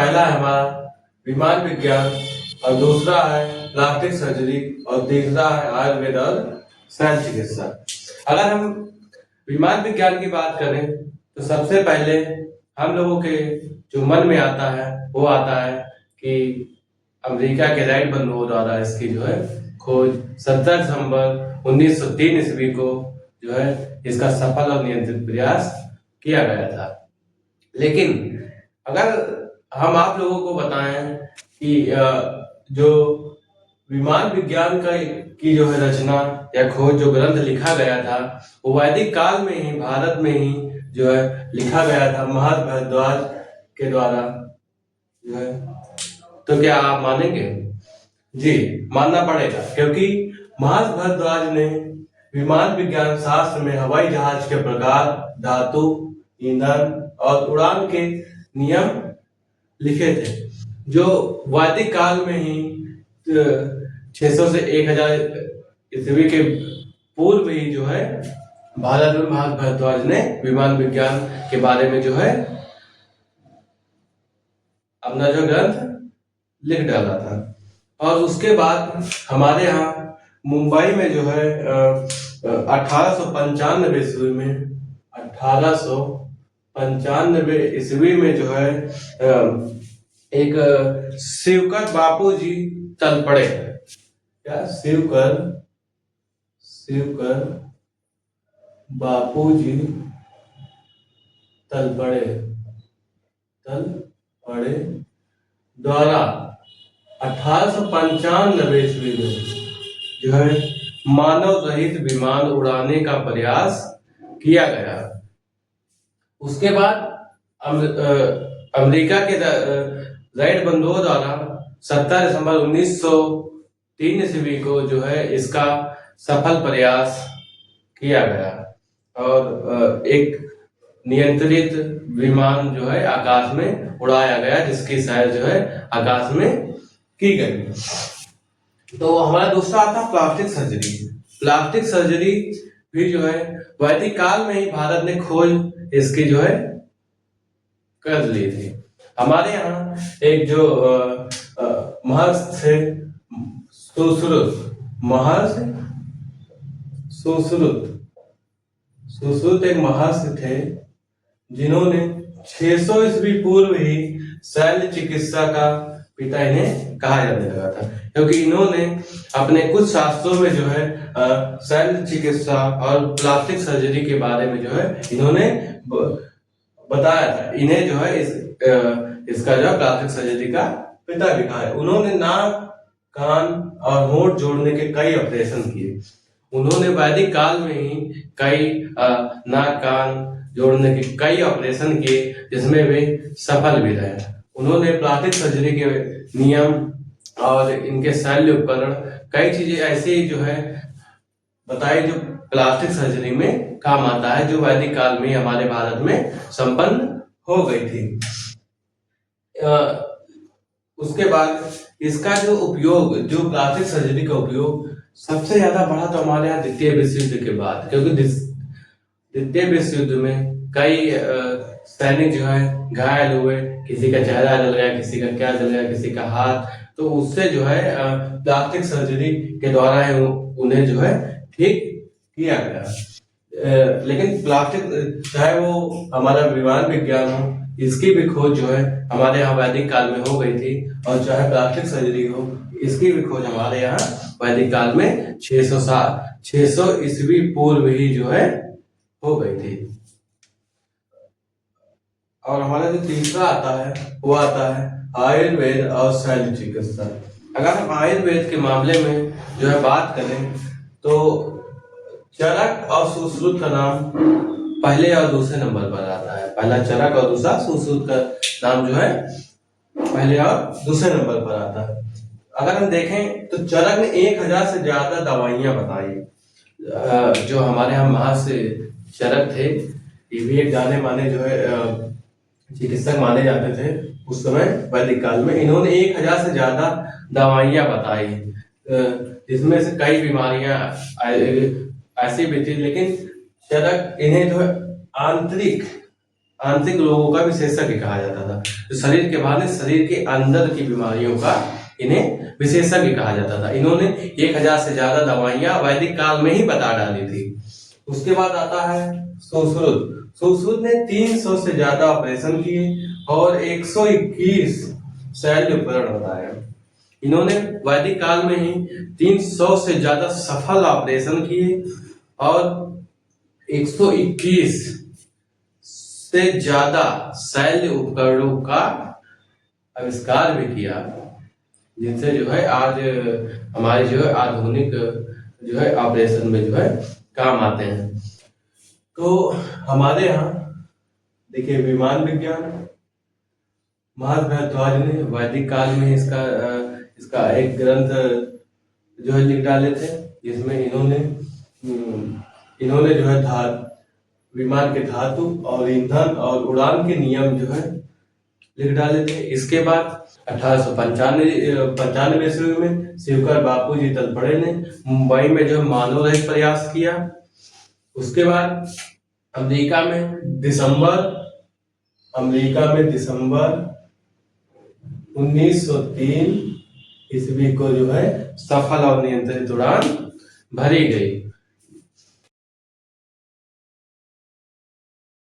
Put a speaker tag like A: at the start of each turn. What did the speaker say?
A: पहला है हमारा विमान विज्ञान, और दूसरा है प्लास्टिक सर्जरी, और तीसरा है आयुर्वेद और शल्य चिकित्सा। अगर हम विमान विज्ञान की बात करें तो सबसे पहले हम लोगों के जो मन में आता है वो आता है कि अमेरिका के राइट बंधुओं द्वारा इसकी जो है खोज 17 दिसंबर 1903 ईस्वी को जो है इसका सफल और नियंत्रित प्रयास किया गया था। लेकिन अगर हम आप लोगों को बताएं कि जो विमान विज्ञान का की जो है रचना या खोज जो ग्रंथ लिखा गया था वो वैदिक काल में ही भारत में ही जो है लिखा गया था महर्षि भारद्वाज के द्वारा जो है। तो क्या आप मानेंगे? जी, मानना पड़ेगा, क्योंकि महर्षि भारद्वाज ने विमान विज्ञान शास्त्र में हवाई जहाज के प्रकार, धातु, ईंधन और उड़ान के नियम लिखे थे, जो वैदिक काल में ही 600 से 1000 ईस्वी के पूर्व ही जो है भारत में महर्षि भारद्वाज ने विमान विज्ञान के बारे में जो है अपना जो ग्रंथ लिख डाला था। और उसके बाद हमारे यहाँ मुंबई में जो है 1895 ईस्वी में 1895 ईस्वी में जो है एक शिवकर बापू जी चल पड़े। क्या? शिवकर बापू जी तल पड़े द्वारा 1895 ईस्वी में जो है मानव रहित विमान उड़ाने का प्रयास किया गया। उसके बाद अमेरिका के राइट बंधुओं द्वारा 17 दिसंबर 1903 ईस्वी को जो है इसका सफल प्रयास किया गया और एक नियंत्रित विमान जो है आकाश में उड़ाया गया, जिसकी सैर जो है आकाश में की गई। तो हमारा दूसरा आता प्लास्टिक सर्जरी। प्लास्टिक सर्जरी भी जो है वैदिक काल में ही भारत ने खोज इसकी जो है कर ली थी। हमारे यहाँ एक जो महर्षि थे सुश्रुत एक महर्षि थे, जिन्होंने 600 ईस्वी पूर्व ही शल्य चिकित्सा का पिता इन्हें कहा जाने लगा था, क्योंकि इन्होंने अपने कुछ शास्त्रों में जो है शल्य चिकित्सा और प्लास्टिक सर्जरी के बारे में जो है इन्होंने बताया था। इन्हें जो है इसका जो है प्लास्टिक सर्जरी का पिता भी कहा है। उन्होंने नाक, कान और होंठ जोड़ने के कई ऑपरेशन किए। उन्होंने वैदिक काल में ही कई नाक, कान जोड़ने के कई ऑपरेशन किए, जिसमें वे सफल भी रहे। उन्होंने प्लास्टिक सर्जरी के नियम और इनके शल्य उपकरण कई चीजें ऐसी जो है बताई जो प्लास्टिक सर्जरी में काम आता है, जो वैदिक काल में हमारे भारत में संपन्न हो गई थी। उसके बाद इसका जो उपयोग, जो प्लास्टिक सर्जरी का उपयोग सबसे ज्यादा बढ़ा तो हमारे यहाँ द्वितीय विश्व युद्ध के बाद, क्योंकि द्वितीय विश्व युद्ध में कई सैनिक जो है घायल हुए, किसी का चेहरा जल गया, किसी का क्या जल गया, किसी का हाथ, तो उससे जो है प्लास्टिक सर्जरी के द्वारा उन्हें जो है ठीक किया गया। लेकिन प्लास्टिक चाहे वो हमारा विमान विज्ञान हो, इसकी भी खोज जो है हमारे यहाँ वैदिक काल में हो गई थी, और चाहे प्लास्टिक सर्जरी हो, इसकी भी खोज हमारे यहाँ वैदिक काल में 600 ईस्वी पूर्व ही जो है हो गई थी। और हमारा जो तीसरा आता है वो आता है आयुर्वेद और शल्य चिकित्सा। अगर हम आयुर्वेद के मामले में जो है बात करें तो चरक और सुश्रुत का नाम पहले और दूसरे नंबर पर आता है। पहला चरक और दूसरा सुश्रुत का नाम जो है पहले और दूसरे नंबर पर आता है। अगर हम देखें तो चरक ने 1000 से ज्यादा दवाइयां बताई। जो हमारे यहाँ महर्षि चरक थे, ये भी एक जाने माने जो है चिकित्सक माने जाते थे उस समय वैदिक काल में। इन्होंने 1000 से ज्यादा दवाइयां बताई, जिसमें से कई बीमारियां ऐसी भी थी, लेकिन चरक इन्हें जो है आंतरिक आंतरिक रोगों का विशेषज्ञ कहा जाता था। जो शरीर के बाहर शरीर के अंदर की बीमारियों का इन्हें विशेषज्ञ कहा जाता था। इन्होंने 1000 से ज्यादा दवाइयां वैदिक काल में ही बता डाली थी। उसके बाद आता है सुश्रुत। सुश्रुत ने 300 से ज्यादा ऑपरेशन किए और 121 शल्य उपकरण बताए। इन्होंने वैदिक काल में ही 300 से ज्यादा सफल ऑपरेशन किए और 121 से ज्यादा शल्य उपकरणों का आविष्कार भी किया, जिनसे जो है आज हमारे जो है आधुनिक जो है ऑपरेशन में जो है काम आते हैं। तो हमारे यहाँ देखिए विमान विज्ञान महर्षि भारद्वाज ने वैदिक काल में इसका एक ग्रंथ जो है लिख डाले थे, जिसमें इन्होंने जो है विमान के धातु और ईंधन और उड़ान के नियम जो है लिख डाले थे। इसके बाद 1895 ईस्वी में शिवकर बापूजी तलपड़े ने मुंबई में जो मानव रहित प्रयास किया। उसके बाद अमेरिका में दिसंबर 1903 ईस्वी को जो है सफल और नियंत्रित उड़ान भरी गई।